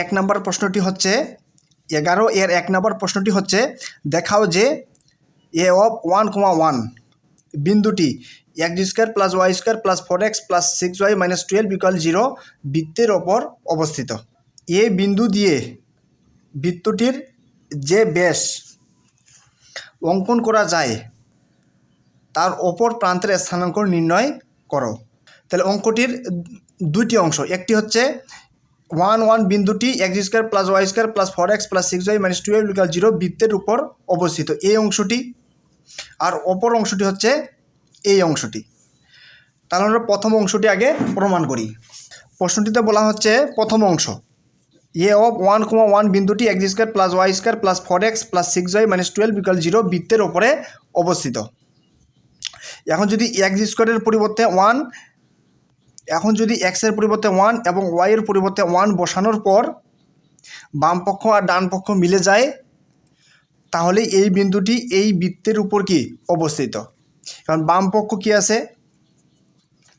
এক নম্বর প্রশ্নটি হচ্ছে 11 এর 1 নম্বর প্রশ্নটি হচ্ছে দেখাও যে এ অফ 1,1 বিন্দুটি x² + y² + 4x + 6y - 12 = 0 বৃত্তের ওপর অবস্থিত। এ বিন্দু দিয়ে বৃত্তটির যে ব্যাস অঙ্কন করা যায় তার অপর প্রান্তের স্থানাঙ্ক নির্ণয় করো। তাহলে অঙ্কটির দুইটি অংশ, একটি হচ্ছে 1,1 বিন্দুটি x² + y² + 4x + 6y - 12 = 0 বৃত্তের উপর অবস্থিত, এই অংশটি। আর অপর অংশটি হচ্ছে এই অংশটি। তাহলে আমরা প্রথম অংশটি আগে প্রমাণ করি। প্রশ্নটিতে বলা হচ্ছে প্রথম অংশ এ অফ 1,1 বিন্দুটি x² + y² + 4x + 6y - 12 = 0 বৃত্তের ওপরে অবস্থিত। এখন যদি x² এর পরিবর্তে 1, এখন যদি x এর পরিবর্তে 1 এবং y এর পরিবর্তে 1 বসানোর পর বাম পক্ষ আর ডান পক্ষ মিলে যায়, তাহলে এই বিন্দুটি এই বৃত্তের উপর কি অবস্থিত। কারণ বাম পক্ষ কি আছে,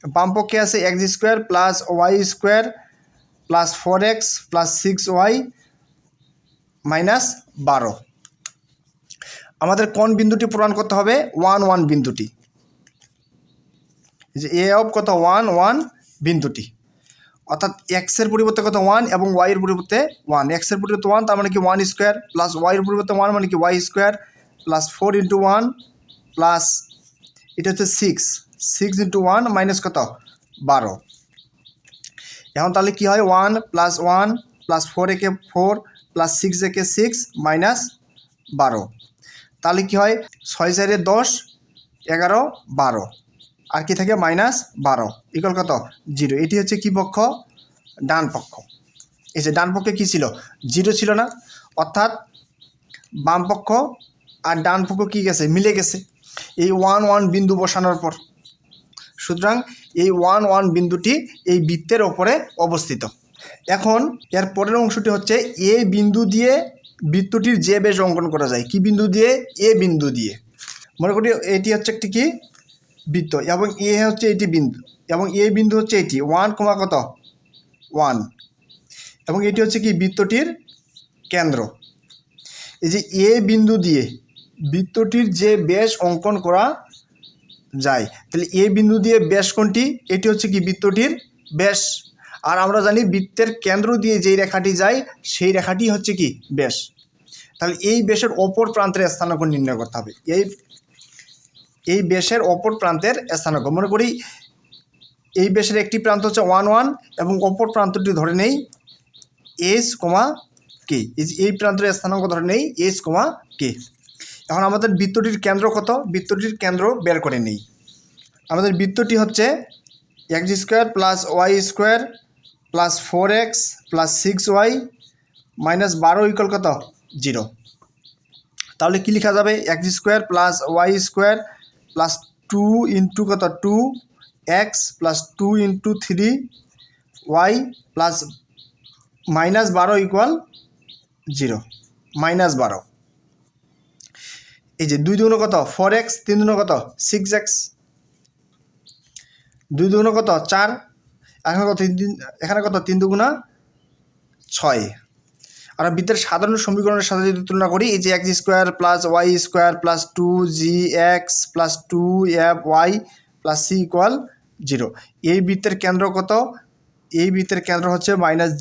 বাম পক্ষে আছে x² + y² + 4x + 6y - 12। আমাদের কোন বিন্দুটি প্রমাণ করতে হবে? 1,1 বিন্দুটি। যে এ অফ কত 1,1 বিন্দুটি, অর্থাৎ এক্স এর পরিবর্তে কত 1 এবং ওয়াই এর পরিবর্তে 1। এক্স এর পরিবর্তে 1 তার মানে কি 1² প্লাস ওয়াই এর পরিবর্তে 1 মানে কি y² প্লাস 4 × 1 প্লাস এটা হচ্ছে 6 × 1 মাইনাস কত 12। এখন তাহলে কি হয় 1 + 1 + 4 একে 4 + 6 একে 6 - 12। তাহলে কি হয় 6 × 4 = 10, 11, 12 আর কি থাকে -12 ইকুয়াল কত 0। এটি হচ্ছে কি পক্ষ? ডান পক্ষ। এই যে ডান পক্ষে কি ছিল? 0 ছিল না, অর্থাৎ বাম পক্ষ আর ডান পক্ষ কি গেছে? মিলে গেছে এই 1,1 বিন্দু বসানোর পর। সুতরাং এই 1,1 বিন্দুটি এই বৃত্তের ওপরে অবস্থিত। এখন এর পরের অংশটি হচ্ছে এ বিন্দু দিয়ে বৃত্তটির যে ব্যাস অঙ্কন করা যায়। কি বিন্দু দিয়ে? এ বিন্দু দিয়ে। মনে করি এটি হচ্ছে একটি কি বৃত্ত এবং এ হচ্ছে এটি বিন্দু এবং এ বিন্দু হচ্ছে এটি 1, কত 1 এবং এটি হচ্ছে কি বৃত্তটির কেন্দ্র। এই যে এ বিন্দু দিয়ে বৃত্তটির যে ব্যাস অঙ্কন করা যায়, তাহলে এ বিন্দু দিয়ে ব্যাস কোনটি? এটি হচ্ছে কি বৃত্তটির ব্যাস। আর আমরা জানি বৃত্তের কেন্দ্র দিয়ে যেই রেখাটি যায় সেই রেখাটি হচ্ছে কি ব্যাস। তাহলে এই ব্যাসের অপর প্রান্তের স্থানাঙ্ক নির্ণয় করতে হবে। এই ব্যাসের অপর প্রান্তের স্থানাঙ্ক, মনে করি এই ব্যাসের একটি প্রান্ত হচ্ছে 1,1 এবং অপর প্রান্তটি ধরে নেই h, k। এই প্রান্তের স্থানাঙ্ক ধরে নেই h, k। এখন আমাদের বৃত্তটির কেন্দ্র কত? বৃত্তটির কেন্দ্র বের করে নেই। আমাদের বৃত্তটি হচ্ছে x² + y² + 4x + 6y - 12 equal কত 0। তাহলে কি লেখা যাবে? x² + y² + 2 × কত 2x + 2 × 3y + -12 ইকুয়াল 0 -12। এই যে 2 দুগুণ কত 4x, 3 দুগুণ কত 6x, 2 দুগুণ কত 4, এখানে কত 3 দুগুণ 6। আমরা বৃত্তের সাধারণ সমীকরণের সাথে যদি তুলনা করি, এই যে x² + y² + 2gx + 2fy + c = 0। এই বৃত্তের কেন্দ্র কত? এই বৃত্তের কেন্দ্র হচ্ছে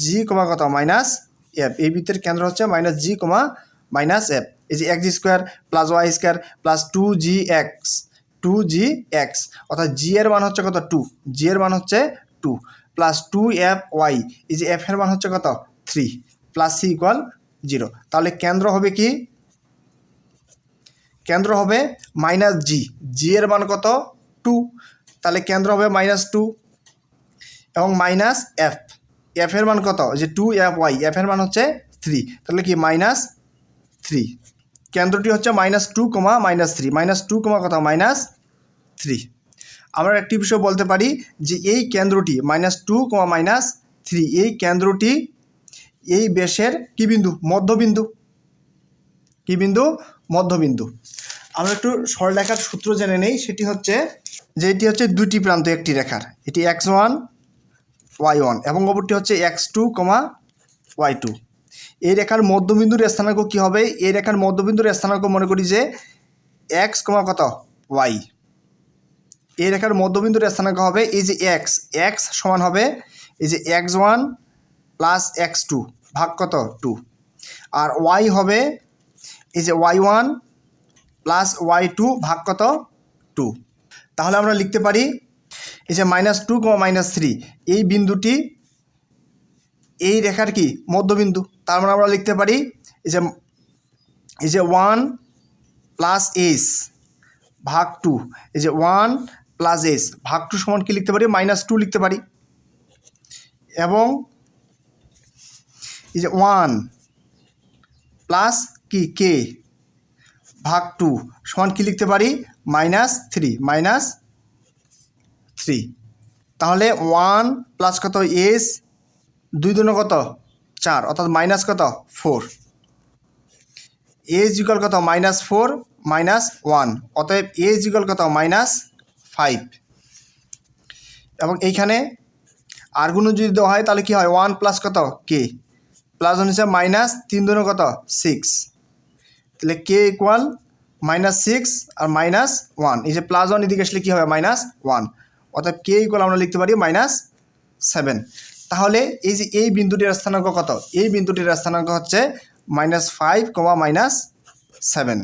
-g, কত -f। এই বৃত্তের কেন্দ্র হচ্ছে -g, -f। এই যে x² + y² + 2gx অর্থাৎ g এর মান হচ্ছে কত 2, g এর মান হচ্ছে 2 + 2fy, এই যে f এর মান হচ্ছে কত 3 + c = 0। তাহলে কেন্দ্র হবে কি? কেন্দ্র হবে -g, g এর মান কত 2, তাহলে কেন্দ্র হবে -2 এবং -f, f এর মান কত? যে 2fy, f এর মান হচ্ছে 3, তাহলে কি -3। কেন্দ্রটি হচ্ছে -2, -3, -2, কত -3। আমরা একটি বিষয় বলতে পারি যে এই কেন্দ্রটি -2, -3, এই কেন্দ্রটি এই ব্যাসের কি বিন্দু? মধ্যবিন্দু। কি বিন্দু? মধ্যবিন্দু। আমরা একটু সরলরেখার সূত্র জেনে নেই। সেটি হচ্ছে যে এটি হচ্ছে দুটি প্রান্ত একটি রেখার, এটি x1 y1 এবং অপরটি হচ্ছে x2, y2। এই রেখার মধ্যবিন্দুর স্থানাঙ্ক কী হবে? এই রেখার মধ্যবিন্দুর স্থানাঙ্ক মনে করি যে x, কত y। এই রেখার মধ্যবিন্দুর স্থানাঙ্ক হবে এই যে x সমান হবে এই যে x1 প্লাস x2 ভাগ কত 2, আর y হবে এই যে y1 প্লাস y2 ভাগ কত 2। তাহলে আমরা লিখতে পারি এই যে -2, -3 এই বিন্দুটি এই রেখার কি মধ্যবিন্দু। তার মানে আমরা লিখতে পারি এই যে 1 প্লাস h ভাগ 2, এই যে 1 প্লাস h ভাগ 2 সমান কি লিখতে পারি? -2 লিখতে পারি। এবং এই যে 1 প্লাস কি k ভাগ 2 সমান কি লিখতে পারি? -3। তাহলে 1 প্লাস কত h, 2 দুগুণ কত 4, অর্থাৎ মাইনাস কত 4। h ইকুয়াল কত -4 -1, অতএব h ইকুয়াল কত -5। এবং এইখানে আর গুণ যদি দেওয়া হয় তাহলে কি হয়? 1 প্লাস কত k প্লাস হচ্ছে -3 দুগুণ কত 6, তাহলে k ইকুয়াল -6 আর -1, এই যে +1 এদিকে আসলে কী হবে? -1, অর্থাৎ k ইকুয়াল আমরা লিখতে পারি -7। তাহলে এই যে এই বিন্দুটির স্থানাঙ্ক কত? এই বিন্দুটির স্থানাঙ্ক হচ্ছে -5, -7।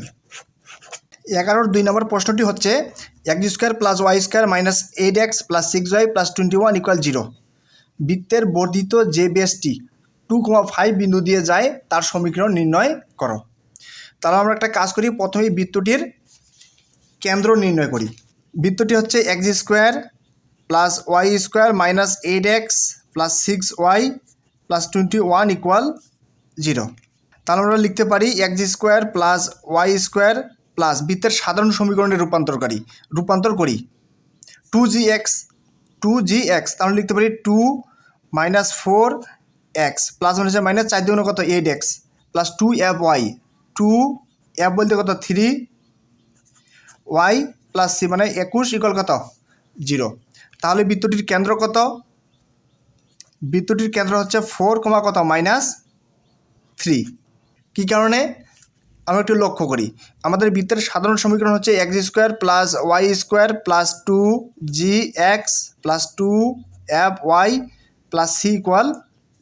11-র 2 নম্বর প্রশ্নটি হচ্ছে x² + y² - 8x + 6y + 21 = 0। বৃত্তের বর্ধিত যে বেসটি 2,5 বিন্দু দিয়ে যায় তার সমীকরণ নির্ণয় করো। তাহলে আমরা একটা কাজ করি, প্রথমেই বৃত্তটির কেন্দ্র নির্ণয় করি। বৃত্তটি হচ্ছে x² + y² - 8x + 6y + 21 = 0। তাহলে আমরা লিখতে পারি x² + y² প্লাস বৃত্তের সাধারণ সমীকরণে রূপান্তর করি 2gx। তাহলে লিখতে পারি 2 - 4x প্লাস হচ্ছে -4 দুগুণ কত 8x প্লাস 2fy, 2f বলতে কত 3y প্লাস c মানে 21 = কত 0। তাহলে বৃত্তটির কেন্দ্র কত? বৃত্তটির কেন্দ্র হচ্ছে 4, কত -3। কী কারণে? আমরা একটু লক্ষ্য করি, আমাদের বৃত্তের সাধারণ সমীকরণ হচ্ছে x² + y² plus 2gx plus 2fy plus c =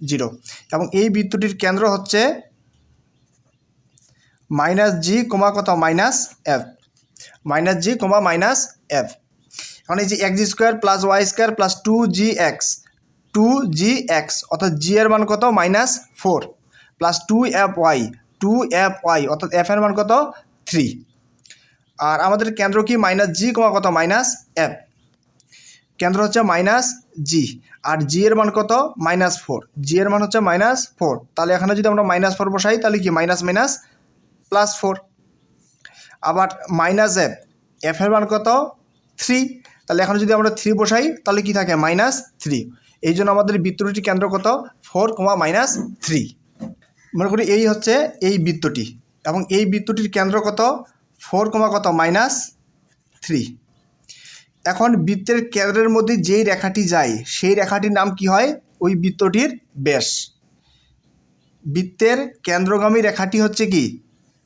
0। এবং এই বৃত্তটির কেন্দ্র হচ্ছে -g, কত -f, -g, -f। এখন এই যে x² + y² প্লাস 2gx অর্থাৎ g এর মান কত -4 প্লাস 2fy অর্থাৎ f এর মান কত 3। আর আমাদের কেন্দ্র কি -g, কত -f, কেন্দ্র হচ্ছে -g আর g এর মান কত -4, g এর মান হচ্ছে -4। তাহলে এখানে যদি আমরা -4 বসাই তাহলে কি -4। আবার -f এর মান কত 3, তাহলে এখানে যদি আমরা 3 বসাই তাহলে কি থাকে -3। এই জন্য আমাদের বৃত্তটির কেন্দ্র কত 4, -3। মনে করি এই হচ্ছে এই বৃত্তটি এবং এই বৃত্তটির কেন্দ্র কত 4, কত -3। এখন বৃত্তের কেন্দ্রের মধ্যে যেই রেখাটি যায় সেই রেখাটির নাম কি হয়? ওই বৃত্তটির ব্যাস। বৃত্তের কেন্দ্রগামী রেখাটি হচ্ছে কি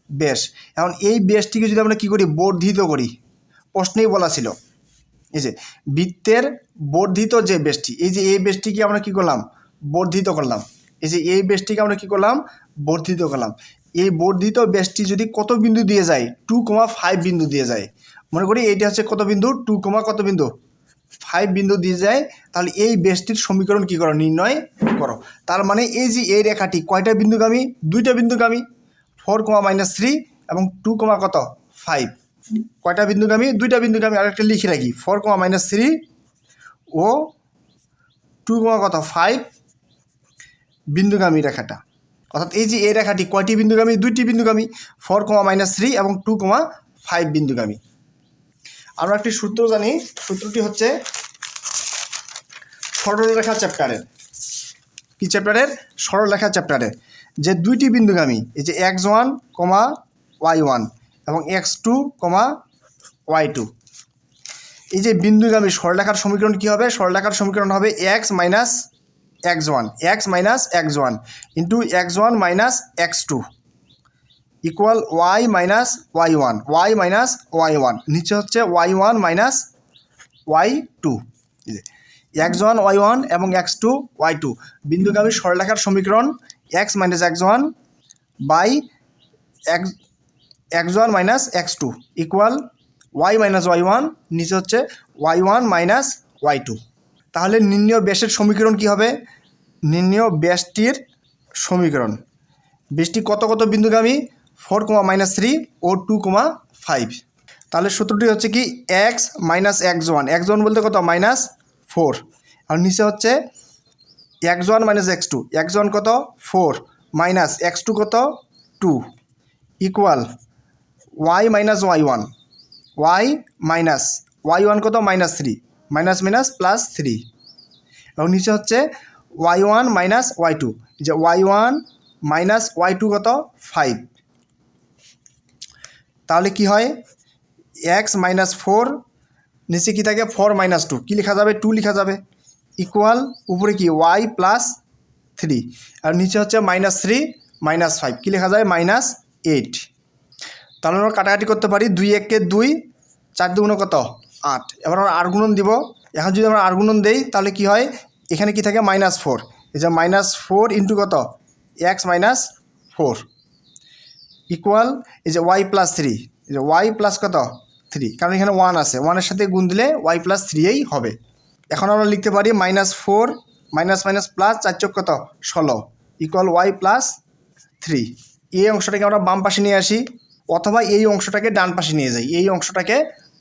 ব্যাস। এখন এই ব্যাসটিকে যদি আমরা কী করি? বর্ধিত করি। প্রশ্নেই বলা ছিল এই যে বৃত্তের বর্ধিত যে ব্যাসটি, এই যে এই ব্যাসটিকে আমরা কী করলাম? বর্ধিত করলাম। এই যে এই ব্যাসটিকে আমরা কী করলাম? বর্ধিত করলাম। এই বর্ধিত ব্যাসটি যদি কত বিন্দু দিয়ে যায়? 2,5 বিন্দু দিয়ে যায়। মনে করি এইটা হচ্ছে কত বিন্দু? 2, কত বিন্দু 5 বিন্দু দিয়ে যায়। তাহলে এই ব্যাসটির সমীকরণ কী করো? নির্ণয় করো। তার মানে এই যে এই রেখাটি কয়টা বিন্দুগামী? 2টা বিন্দুগামী, 4, -3 এবং 2, কত 5। কয়টা বিন্দুগামী? 2টা বিন্দুগামী। আরেকটা লিখে রাখি 4, -3 ও 2, কত 5 বিন্দুগামী রেখাটা। অর্থাৎ এই যে এই রেখাটি কয়টি বিন্দুগামী? 2টি বিন্দুগামী, 4, -3 এবং 2, 5 বিন্দুগামী। আমরা একটি সূত্র জানি, সূত্রটি হচ্ছে সরলরেখা চ্যাপ্টারের। কি চ্যাপ্টারের? সরলরেখা চ্যাপ্টারের। যে 2টি বিন্দুগামী, এই যে x1, y1 এবং x2, y2, এই যে বিন্দুগামী সরলরেখার সমীকরণ কী হবে? সরলরেখার সমীকরণ হবে x - x1 x minus x1 into x1 minus x2 equal y minus y1 y minus y1 নিচে হচ্ছে y1 minus y2 x1 y1 এবং x2 y2 বিন্দুগামী সরলরেখার সমীকরণ x minus x1 by x1 minus x2 equal y minus y1 নিচে হচ্ছে y1 minus y2। তাহলে নির্ণয় ব্যাসের সমীকরণ কি হবে? নির্ণয় ব্যাসটির সমীকরণ, ব্যাসটি কত কত বিন্দুগামী 4,-3 ও 2,5। তাহলে সূত্রটি হচ্ছে কি x মাইনাস x1 x1 বলতে কত -4 আর নিচে হচ্ছে x1 মাইনাস x2 x1 কত 4 মাইনাস x2 কত 2 equal y minus y1 y minus y1 কত -3 মাইনাস মাইনাস প্লাস 3 এবং নিচে হচ্ছে y1 মাইনাস y2 যে y1 মাইনাস y2 কত 5। তাহলে কি হয় x মাইনাস 4 নিচে কি থাকে 4 মাইনাস 2 কি লেখা যাবে 2 লেখা যাবে ইকুয়াল উপরে কি y প্লাস 3 আর নিচে হচ্ছে -3 -5 কি লেখা যায় -8। তাহলে আমরা কাটাকাটি করতে পারি 2 1 কে 2 4 2 কত 8। এবার আমরা আর গুণন দিব। এখন যদি আমরা আর গুণন দেই তাহলে কি হয় এখানে কি থাকে -4 এই যে -4 ইন্টু কত x মাইনাস 4 ইকুয়াল এই যে y প্লাস 3 এই যে y প্লাস কত 3 কারণ এখানে 1 আছে 1 এর সাথে গুণ দিলে y প্লাস 3ই হবে। এখন আমরা লিখতে পারি -4 মাইনাস মাইনাস প্লাস 4 চোখ কত 16 ইকুয়াল y প্লাস 3। এই অংশটাকে আমরা বাম পাশে নিয়ে আসি অথবা এই অংশটাকে ডান পাশে নিয়ে যাই এই অংশটাকে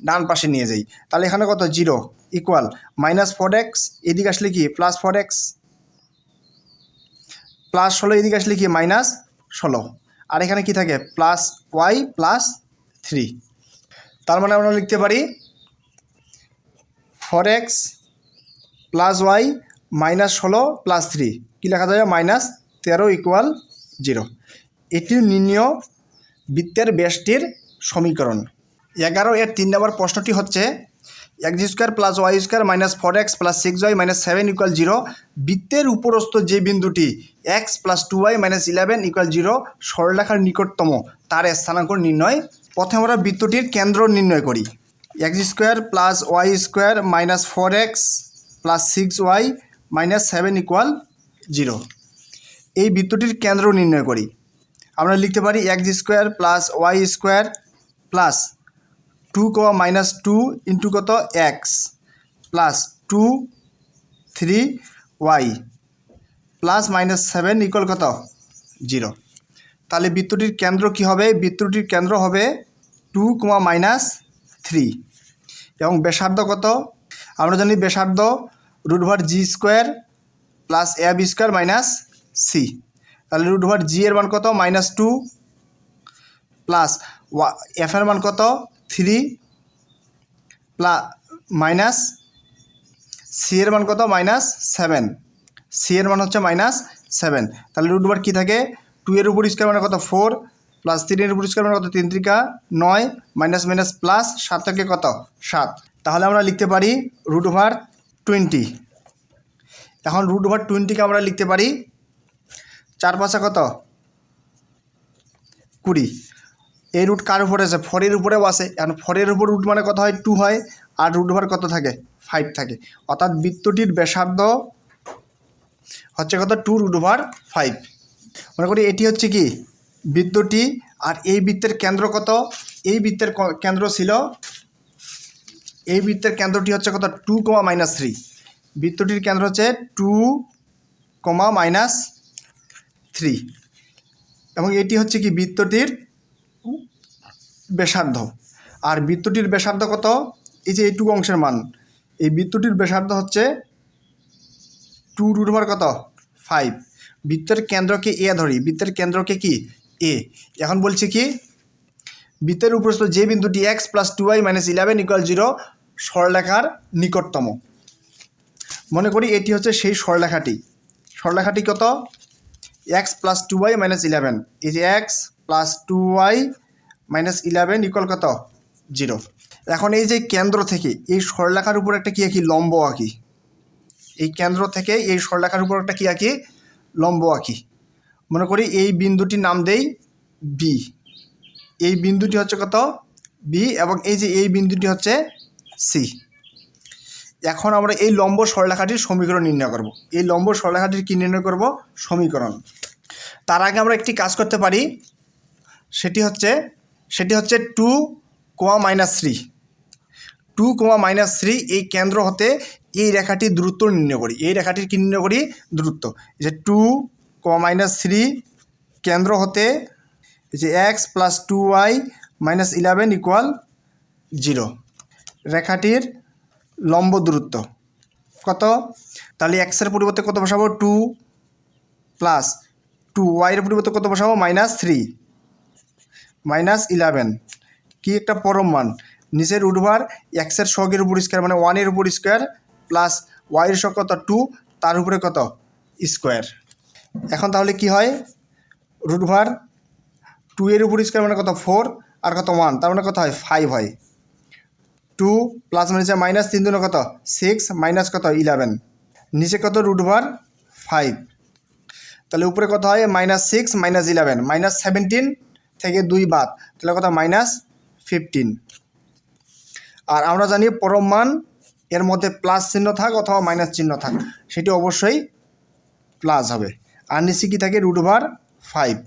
ডান পাশে নিয়ে যাই তাহলে এখানে কত 0 ইকুয়াল -4x এদিকে আসলে কি +4x +16 এদিকে আসলে কি -16 আর এখানে কি থাকে প্লাস y প্লাস 3। তার মানে আমরা লিখতে পারি 4x প্লাস y -16 প্লাস 3 কি লেখা যাবে -13 ইকুয়াল 0। এটি নির্ণয় বৃত্তের ব্যাসটির সমীকরণ। 11 এর 3 নম্বর প্রশ্নটি হচ্ছে x² plus y² -4x plus 6y -7 equal 0 বৃত্তের উপরস্থ যে বিন্দুটি x প্লাস 2y -11 ইকুয়াল 0 সরলরেখার নিকটতম তার স্থানাঙ্ক নির্ণয়। প্রথমে আমরা বৃত্তটির কেন্দ্র নির্ণয় করি x² plus y² -4x plus 6y -7 equal 0 এই বৃত্তটির কেন্দ্র নির্ণয় করি। আমরা লিখতে পারি x² plus y² plus 2, -2 into কত x plus 2 3y plus -7 equal কত 0। তাহলে বৃত্তটির কেন্দ্র কি হবে বৃত্তটির কেন্দ্র হবে 2, -3 এবং ব্যাসার্ধ কত আমরা জানি ব্যাসার্ধ √g² plus ab² minus c তাহলে √g এর মান কত -2 প্লাস f এর মান কত 3 প্লাস মাইনাস সি এর মান কত -7 সি এর মান হচ্ছে -7 তাহলে √, কি থাকে 2 এর উপর স্কয়ার মানে কত 4 প্লাস 3 এর উপর স্কয়ার মানে কত 3 × 9 মাইনাস মাইনাস প্লাস 7 থেকে কত 7। তাহলে আমরা লিখতে পারি √20। এখন √20 কে আমরা লিখতে পারি 4 5 কত 20 এই রুট কার উপরে আছে 4 এর উপরেও আছে এখন 4 এর উপর রুট মানে কত হয় 2 হয় আর √, কত থাকে 5 থাকে অর্থাৎ বৃত্তটির ব্যাসার্ধ হচ্ছে কত 2√5। মনে করি এটি হচ্ছে কি বৃত্তটি আর এই বৃত্তের কেন্দ্র কত এই বৃত্তের কেন্দ্র ছিল এই বৃত্তের কেন্দ্রটি হচ্ছে কত 2, -3 বৃত্তটির কেন্দ্র হচ্ছে 2, -3 এবং এটি হচ্ছে কি বৃত্তটির ব্যাসার্ধ আর বৃত্তটির ব্যাসার্ধ কত এই যে এইটুকু অংশের মান এই বৃত্তটির ব্যাসার্ধ হচ্ছে 2√, কত 5 বৃত্তের কেন্দ্রকে এ ধরি বৃত্তের কেন্দ্রকে কি এ। এখন বলছি কি বৃত্তের উপরস্থ যে বিন্দুটি x প্লাস 2y -11 ইকুয়াল 0 সরলরেখার নিকটতম। মনে করি এটি হচ্ছে সেই সরলরেখাটি কত x প্লাস 2y -11 এই যে x প্লাস 2y -11 ইকুয়াল কত 0। এখন এই যে কেন্দ্র থেকে এই সরলরেখার উপর একটা কি আঁকি লম্ব আঁকি এই কেন্দ্র থেকে এই সরলরেখার উপর একটা কী আঁকি, লম্ব আঁকি। মনে করি এই বিন্দুটির নাম দেই বি, এই বিন্দুটি হচ্ছে কত বি, এবং এই যে এই বিন্দুটি হচ্ছে সি। এখন আমরা এই লম্ব সরলরেখাটির সমীকরণ নির্ণয় করব। এই লম্ব সরলরেখাটির কী নির্ণয় করব, সমীকরণ। তার আগে আমরা একটি কাজ করতে পারি, সেটি হচ্ছে 2, -3, 2, -3 এই কেন্দ্র হতে এই রেখাটির দূরত্ব নির্ণয় করি। এই রেখাটির কী নির্ণয় করি, দূরত্ব। এই যে 2, -3 কেন্দ্র হতে এই যে x + 2y - 11 = 0 রেখাটির লম্ব দূরত্ব কত? তাহলে এক্সের পরিবর্তে কত বসাবো, 2 + 2y এর পরিবর্তে কত বসাবো, -3 - 11 কি একটা পরম মান, নিচের √, এক্সের সহগের উপর স্কোয়ার মানে 1 এর উপর স্কোয়ার প্লাস ওয়াই এর সহগ কত 2, তার উপরে কত স্কোয়ার। এখন তাহলে কি হয়, √2 এর উপর স্কোয়ার মানে কত 4 আর কত 1, তার মানে কত হয় 5 হয়। 2 প্লাস মানে -3 দুনো কত 6 মাইনাস কত 11, নিচে কত √5, তাহলে উপরে কত হয় -6 - 11 -17 থেকে 2 বাদ, তাহলে কত -15। আর আমরা জানি পরম মান এর মধ্যে প্লাস চিহ্ন থাক অথবা মাইনাস চিহ্ন থাক, সেটি অবশ্যই প্লাস হবে। আর নিচে কী থাকে √5।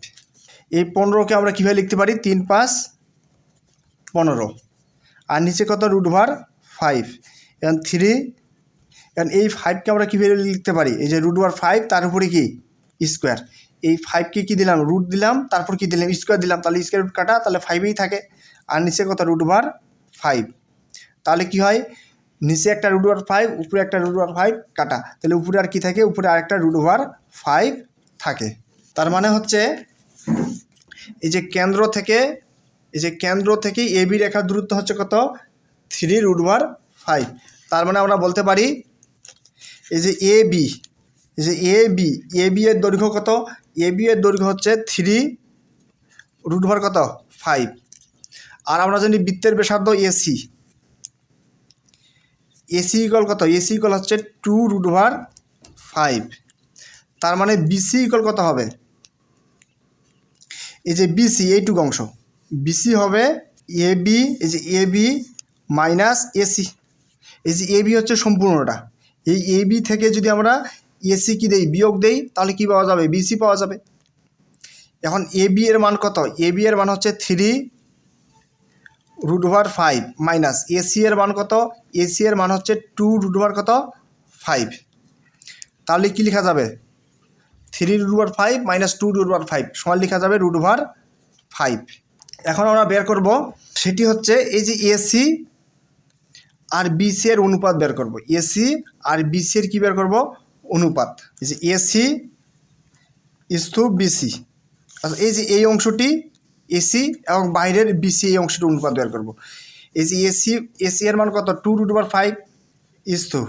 এই 15কে আমরা কীভাবে লিখতে পারি, 3 × 5 = 15, আর নিচে কত √5 এবং 3, এবং এই 5কে আমরা কীভাবে লিখতে পারি, এই যে √5 তার উপরে কি স্কোয়ার, এই 5কে কী দিলাম রুট দিলাম, তারপর কি দিলাম স্কোয়ার দিলাম, তাহলে স্কোয়ার রুট কাটা, তাহলে 5ই থাকে। আর নিচে কত √5, তাহলে কি হয় নিচে একটা √5 উপরে একটা √5 কাটা, তাহলে উপরে আর কি থাকে, উপরে আরেকটা √5 থাকে। তার মানে হচ্ছে এই যে কেন্দ্র থেকে এবি রেখার দূরত্ব হচ্ছে কত 3√5। তার মানে আমরা বলতে পারি এই যে এবি এর দৈর্ঘ্য কত, এবি এর দৈর্ঘ্য হচ্ছে 3√5। আর আমরা জানি বৃত্তের ব্যাসার্ধ এসি ইকুয়াল কত, এসি ইকুয়াল হচ্ছে 2√5। তার মানে বিসি ইকুয়াল কত হবে, এই যে বিসি এইটুকু অংশ, বিসি হবে এবি, এই যে এবি মাইনাস এসি, এই যে এবি হচ্ছে সম্পূর্ণটা, এই এবি থেকে যদি আমরা এসি কি দেই বিয়োগ দেই, তাহলে কি পাওয়া যাবে, বিসি পাওয়া যাবে। এখন এবি এর মান কত, এবি এর মান হচ্ছে 3√5 মাইনাস এসি এর মান কত, এসি এর মান হচ্ছে 2√5। তাহলে কি লেখা যাবে, 3√5 মাইনাস 2√5 সমান লেখা যাবে √5। এখন আমরা বের করব, সেটি হচ্ছে এই যে এসি আর বিসি এর অনুপাত বের করব, এসি আর বিসি এর কী বের করব, অনুপাত। এই যে এসি ইস্টু বিসি, আচ্ছা এই যে এই অংশটি এসি এবং বাইরের বিসি এই অংশটি অনুপাত বের করব। এই যে এসি এর মান কত 2√5 ইস্টু,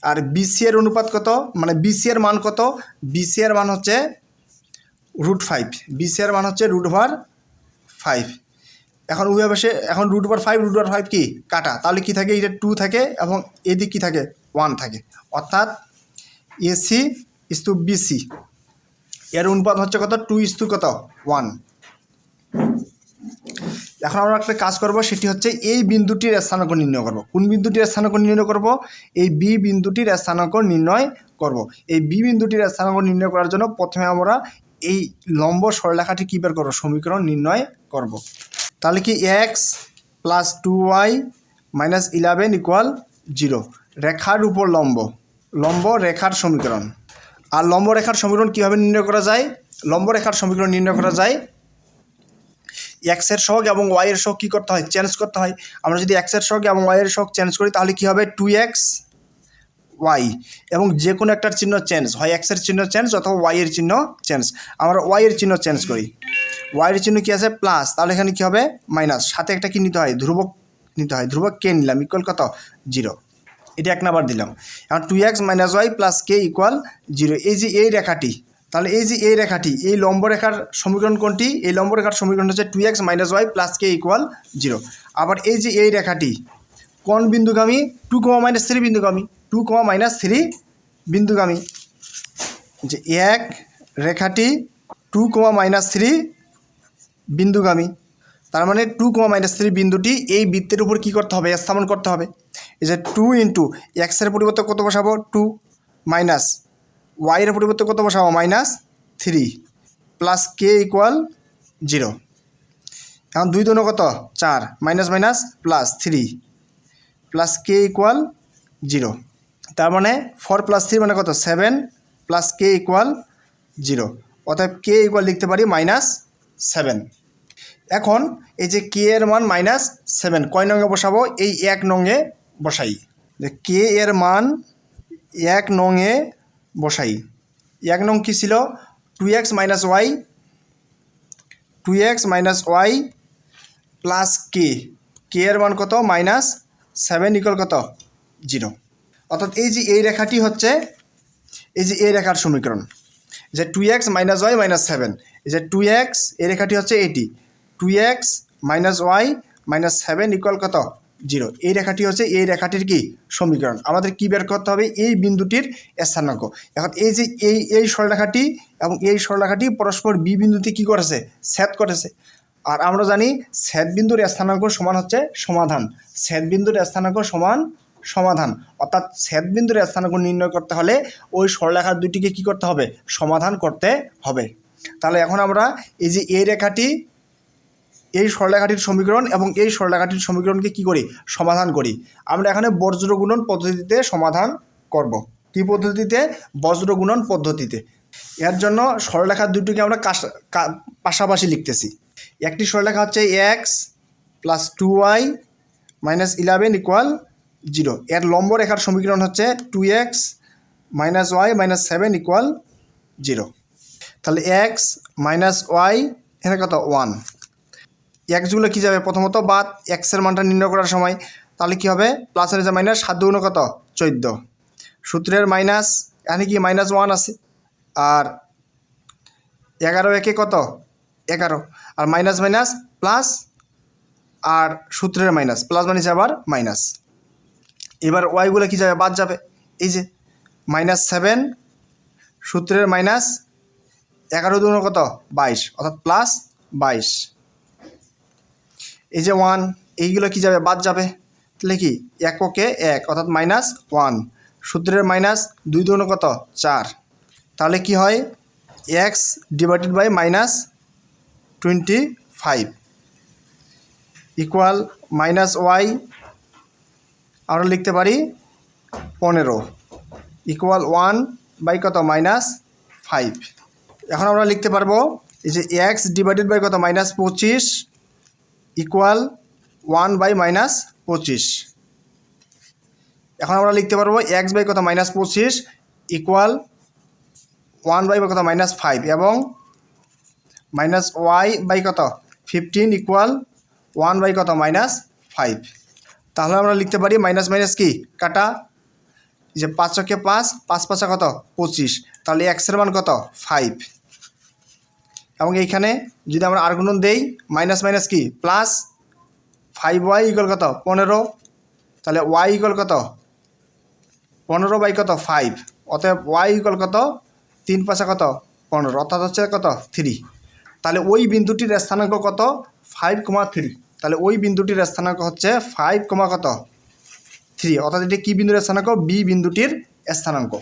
আর বিসি এর অনুপাত কত, মানে বিসি এর মান কত, বিসি এর মান হচ্ছে √5, বিসি এর মান হচ্ছে √5। এখন উভয় পাশে এখন √5 কি কাটা, তাহলে কি থাকে, এটা 2 থাকে এবং এদিক কি থাকে 1 থাকে, অর্থাৎ এসি ইস্টু বিসি এর অনুপাত হচ্ছে কত 2:1। এখন আমরা একটা কাজ করব, সেটি হচ্ছে এই বিন্দুটির স্থানাঙ্ক নির্ণয় করব। কোন বিন্দুটির স্থানাঙ্ক নির্ণয় করব, এই বি বিন্দুটির স্থানাঙ্ক নির্ণয় করব। এই বি বিন্দুটির স্থানাঙ্ক নির্ণয় করার জন্য প্রথমে আমরা এই লম্ব সরলরেখাটি কী বের করব, সমীকরণ নির্ণয় করব। তাহলে কি x + 2y - 11 = 0 রেখার উপর লম্ব রেখার সমীকরণ। আর লম্ব রেখার সমীকরণ কীভাবে নির্ণয় করা যায়, লম্ব রেখার সমীকরণ নির্ণয় করা যায় এক্সের সহগ এবং ওয়াইয়ের সহগ কী করতে হয়, চেঞ্জ করতে হয়। আমরা যদি এক্সের সহগ এবং ওয়াইয়ের সহগ চেঞ্জ করি, তাহলে কী হবে 2x y, এবং যে কোনো একটার চিহ্ন চেঞ্জ হয়, এক্সের চিহ্ন চেঞ্জ অথবা ওয়াইয়ের চিহ্ন চেঞ্জ। আমরা ওয়াইয়ের চিহ্ন চেঞ্জ করি, ওয়াইয়ের চিহ্ন কী আছে প্লাস, তাহলে এখানে কী হবে মাইনাস, সাথে একটা কী নিতে হয় ধ্রুবক নিতে হয়, ধ্রুবক কে নিলাম ইকুয়াল কত 0, এটা 1 নাম্বার দিলাম। এখন 2x - y + k = 0। এই যে এই রেখাটি, তাহলে এই যে এই রেখাটি, এই লম্ব রেখার সমীকরণ কোনটি, এই লম্ব রেখার সমীকরণ হচ্ছে 2x - y + k = 0। আবার এই যে এই রেখাটি কোন বিন্দুগামী, 2, -3 বিন্দুগামী, 2, -3 বিন্দুগামী, যে এক রেখাটি 2, -3 বিন্দুগামী। তার মানে 2, -3 বিন্দুটি এই বৃত্তের উপর কী করতে হবে? স্থাপন করতে হবে। এই যে 2 ইন্টু এক্সের পরিবর্তে কত বসাবো? 2 মাইনাস ওয়াইয়ের পরিবর্তে কত বসাবো? -3 প্লাস কে ইকুয়াল 0। এখন 2 দুগুণে কত? 4 minus minus plus 3 plus K equal 0। তার মানে 4 + 3 মানে কত? 7 প্লাস কে ইকুয়াল 0। অতএব কে ইকুয়াল লিখতে পারি -7। এখন এই যে কে এর মান -7 কয় নঙে বসাবো? এই 1 নঙে বসাই। যে কে এর মান 1 নঙে বসাই। 1 নং কী ছিল? 2x - y 2x - y plus কে এর মান কত? -7 ইকুয়াল কত? 0। অর্থাৎ এই যে এই রেখাটি হচ্ছে এই যে এই রেখার সমীকরণ, যে 2x - y -7, এই যে 2x এই রেখাটি হচ্ছে এটি, 2x - y -7 ইকুয়াল কত? 0। এই রেখাটি হচ্ছে এই রেখাটির কি সমীকরণ। আমাদের কি বের করতে হবে? এই বিন্দুটির স্থানাঙ্ক। এখন এই যে এই সরলরেখাটি এবং এই সরলরেখাটি পরস্পর বি বিন্দুতে কি করেছে? ছেদ করেছে। আর আমরা জানি ছেদ বিন্দুর স্থানাঙ্ক সমান হচ্ছে সমাধান। ছেদ বিন্দুর স্থানাঙ্ক সমান সমাধান, অর্থাৎ ছেদ বিন্দুর স্থানাঙ্ক নির্ণয় করতে হলে ওই সরলরেখা দুটিকে কি করতে হবে? সমাধান করতে হবে। তাহলে এখন আমরা এই যে এই রেখাটি, এই সরলরেখাটির সমীকরণ এবং এই সরলরেখাটির সমীকরণকে কি করি? সমাধান করি। আমরা এখানে বজ্র গুণন পদ্ধতিতে সমাধান করব। কি পদ্ধতিতে? বজ্র গুণন পদ্ধতিতে। এর জন্য সরলরেখা দুটিকে আমরা পাশাপাশি লিখতেছি। একটি সরলরেখা হচ্ছে x + 2y - 11 ইকুয়াল 0। এর লম্ব রেখার সমীকরণ হচ্ছে 2x - y -7 ইকুয়াল 0। তাহলে x - y এখানে কত? 1। এক্সগুলো কী যাবে? প্রথমত বাদ, এক্সের মানটা নির্ণয় করার সময়। তাহলে কি হবে? প্লাসের যে মাইনাস, 7 দুগুণে কত? 14। সূত্রের মাইনাস, এখানে কি -1 আছে, আর 11 একে কত? 11, আর মাইনাস মাইনাস প্লাস, আর সূত্রের মাইনাস, প্লাস মানে আবার মাইনাস। এবার ওয়াইগুলো কী যাবে? বাদ যাবে। এই যে -7 সূত্রের মাইনাস, 11 দুগুণে কত? 22, অর্থাৎ প্লাস 22। এই যে 1, এইগুলো কি যাবে? বাদ যাবে। তাহলে কি? এককে 1, অর্থাৎ -1 সূত্রের মাইনাস, 2 দুগুণে কত? 4। তাহলে কি হয়? x divided by -25 equal -y আমরা লিখতে পারি 15 ইকুয়াল 1 বাই কত? -5। এখন আমরা লিখতে পারবো এই যে x ডিভাইডেড বাই কত? -25 ইকুয়াল 1 বাই -25। এখন আমরা লিখতে পারবো x বাই কত? -25 ইকুয়াল 1 বাই কত? -5 এবং -y বাই কত? 15 ইকুয়াল 1 বাই কত? -5। তাহলে আমরা লিখতে পারি মাইনাস মাইনাস কি কাটা, যে 5 × 5, 5 × 5 কত? 25। তাহলে এক্সের মান কত? 5। এবং এইখানে যদি আমরা আর গুণন দেই, মাইনাস মাইনাস কি প্লাস, 5y ইকুয়াল কত? 15। তাহলে y ইকুয়াল কত? 15 বাই কত? 5। অতএব y ইকুয়াল কত? 3 × 5 কত? 15, অর্থাৎ হচ্ছে কত? 3। তাহলে ওই বিন্দুটির স্থানাঙ্ক কত? 5,3। তাহলে ওই বিন্দুটির স্থানাঙ্ক হচ্ছে 5, কত? 3, অর্থাৎ এটি কী বিন্দুর স্থানাঙ্ক? বি বিন্দুটির স্থানাঙ্ক।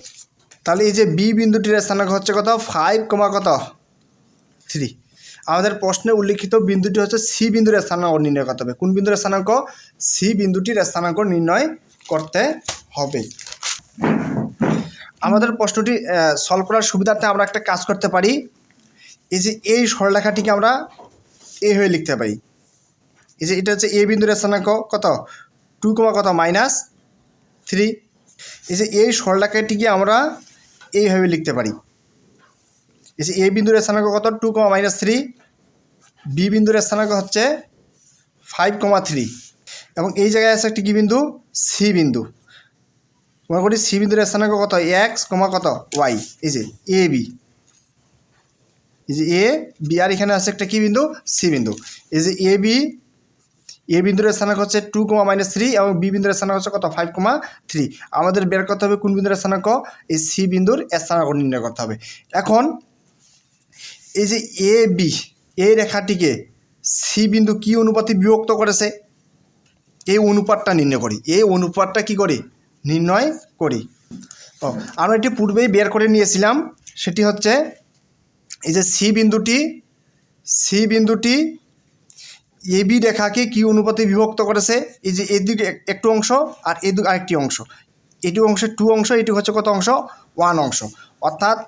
তাহলে এই যে বি বিন্দুটির স্থানাঙ্ক হচ্ছে কত? 5, কত? 3। আমাদের প্রশ্নে উল্লিখিত বিন্দুটি হচ্ছে সি বিন্দুর স্থানাঙ্ক নির্ণয় করতে হবে। কোন বিন্দুর স্থানাঙ্ক? সি বিন্দুটির স্থানাঙ্ক নির্ণয় করতে হবে। আমাদের প্রশ্নটি সলভ করার সুবিধার্থে আমরা একটা কাজ করতে পারি। এই যে এই সরলরেখাটিকে আমরা এ হয়ে লিখতে পারি। এই যে এটা হচ্ছে এ বিন্দুর স্থানাঙ্ক কত? 2, কত? -3। এই যে এই সরলরেখাটিকে আমরা এইভাবে লিখতে পারি। এই যে এ বিন্দুর স্থানাঙ্ক কত? 2, -3। বি বিন্দুর স্থানাঙ্ক হচ্ছে 5, 3 এবং এই জায়গায় আছে একটি কি বিন্দু? সি বিন্দু। মনে করি সি বিন্দুর স্থানাঙ্ক কত? x, কত? y। এই যে এ বি, এই যে এ বি, আর এখানে আছে একটা কি বিন্দু? সি বিন্দু। এই যে এ বি এ বিন্দুর স্থানাঙ্ক হচ্ছে 2, -3 এবং বি বিন্দুর স্থানাঙ্ক হচ্ছে কত 5, 3। আমাদের বের করতে হবে কোন বিন্দুর স্থানাঙ্ক, এই সি বিন্দুর স্থানাঙ্ক নির্ণয় করতে হবে। এখন এই যে এ বি এই রেখাটিকে সি বিন্দু কি অনুপাতে বিভক্ত করেছে, এই অনুপাতটা নির্ণয় করি। এই অনুপাতটা কি করি, নির্ণয় করি। আমরা এটি পূর্বেই বের করে নিয়েছিলাম, সেটি হচ্ছে এই যে সি বিন্দুটি এ বি রেখাকে কি অনুপাতে বিভক্ত করেছে, এই যে এদিকে একটু অংশ আর এদিকে আরেকটি অংশ, এটি অংশে 2 অংশ, এটি হচ্ছে কত অংশ 1 অংশ, অর্থাৎ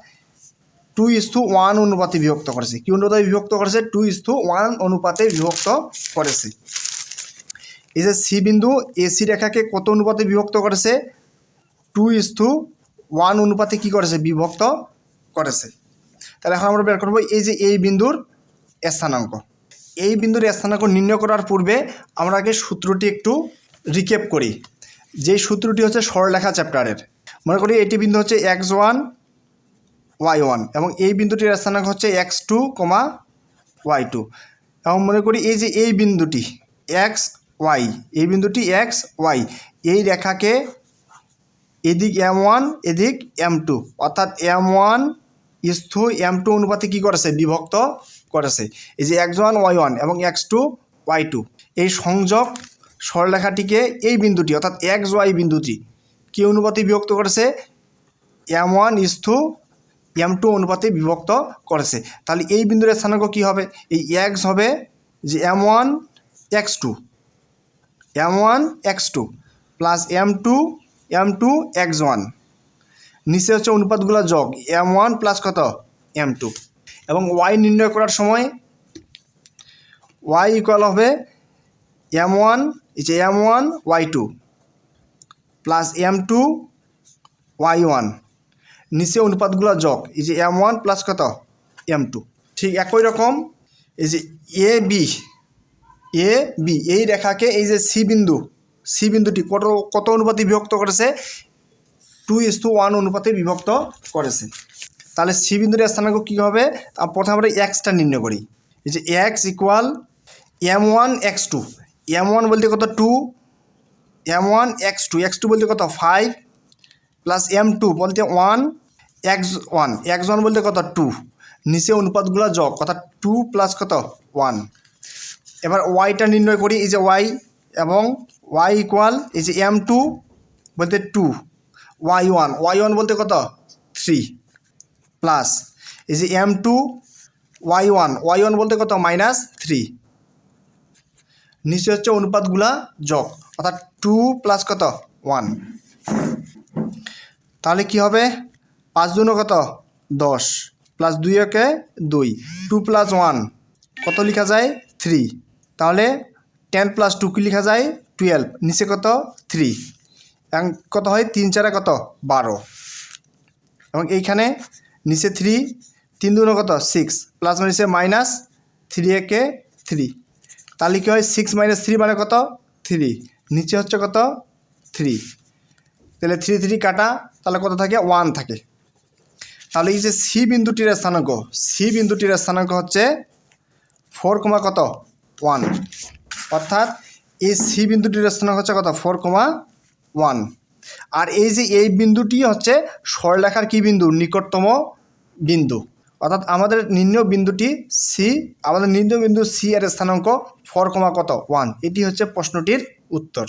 2:1 অনুপাতে বিভক্ত করেছে। কি অনুপাতে বিভক্ত করেছে, 2:1 অনুপাতে বিভক্ত করেছে। এই যে সি বিন্দু এসি রেখাকে কত অনুপাতে বিভক্ত করেছে, 2:1 অনুপাতে কি করেছে, বিভক্ত করেছে। তাহলে এখন আমরা বের করবো এই যে এই বিন্দুর স্থানাঙ্ক। এই বিন্দুর স্থানাঙ্ক নির্ণয় করার পূর্বে আমরা আগে সূত্রটি একটু রিক্যাপ করি। যেই সূত্রটি হচ্ছে সরলরেখা চ্যাপ্টারের। মনে করি এটি বিন্দু হচ্ছে x1 y1 এবং এই বিন্দুটির স্থানাঙ্ক হচ্ছে x2, y2 এবং মনে করি এই যে এই বিন্দুটি x y, এই বিন্দুটি x y, এই রেখাকে এদিক m1 এদিক m2, অর্থাৎ m1:m2 অনুপাতে কী করেছে, বিভক্ত করেছে। এই যে x1 y1 এবং x2 y2 এই সংযোগ সরলরেখাটিকে এই বিন্দুটি অর্থাৎ x y বিন্দুটি কী অনুপাতে বিভক্ত করেছে, m1:m2 অনুপাতে বিভক্ত করেছে। তাহলে এই বিন্দুর স্থানাঙ্ক কী হবে, এই x হবে যে m1x2 প্লাস m2 x1, নিচে হচ্ছে অনুপাতগুলো যোগ m1 প্লাস কত m2, এবং y নির্ণয় করার সময় y ইকুয়াল হবে m1 y2 plus m2 y1, নিচে অনুপাতগুলো যোগ এই যে m1 প্লাস কত m2। ঠিক একই রকম এই যে এ বি এই রেখাকে এই যে সি বিন্দুটি কত অনুপাতে বিভক্ত করেছে, 2:1 অনুপাতে বিভক্ত করেছে। তাহলে সি বিন্দুর স্থানাঙ্ক কী হবে, প্রথমে আমরা এক্সটা নির্ণয় করি। এই যে এক্স ইকুয়াল m1x2, m1 বলতে কত 2, m1x2 বলতে কত 5 প্লাস m2 বলতে 1, x1 বলতে কত 2, নিচে অনুপাতগুলো যোগ অর্থাৎ 2 প্লাস কত 1। এবার ওয়াইটা নির্ণয় করি। এই যে ওয়াই এবং ওয়াই ইকুয়াল এই যে m2 বলতে 2, y1 বলতে কত 3 প্লাস এই যে m2 y1 বলতে কত -3, নিচে হচ্ছে অনুপাতগুলা যোগ অর্থাৎ 2 প্লাস কত 1। তাহলে কি হবে, 5 দুগুণে কত 10 প্লাস 2 একে 2, 2 প্লাস 1 কত লেখা যায় 3, তাহলে 10 প্লাস 2 কি লেখা যায় 12, নিচে কত 3 এবং কত হয় 3 4 কত 12, এবং এইখানে নিচে 3 দুগুণে কত 6 প্লাস নিচে -3 একে 3, তাহলে কি হয় 6 - 3 মানে কত 3, নিচে হচ্ছে কত 3, তাহলে 3 কাটা, তাহলে কত থাকে 1 থাকে। তাহলে এই যে সি বিন্দুটির স্থানাঙ্ক হচ্ছে 4, কত 1, অর্থাৎ এই সি বিন্দুটির স্থানাঙ্ক হচ্ছে কত 4, 1। আর এই যে এই বিন্দুটি হচ্ছে সরলরেখার কি বিন্দু, নিকটতম বিন্দু, অর্থাৎ আমাদের নির্ণয় বিন্দুটি সি, আমাদের নির্ণয় বিন্দু সি এর স্থানাঙ্ক 4, কত 1। এটি হচ্ছে প্রশ্নটির উত্তর।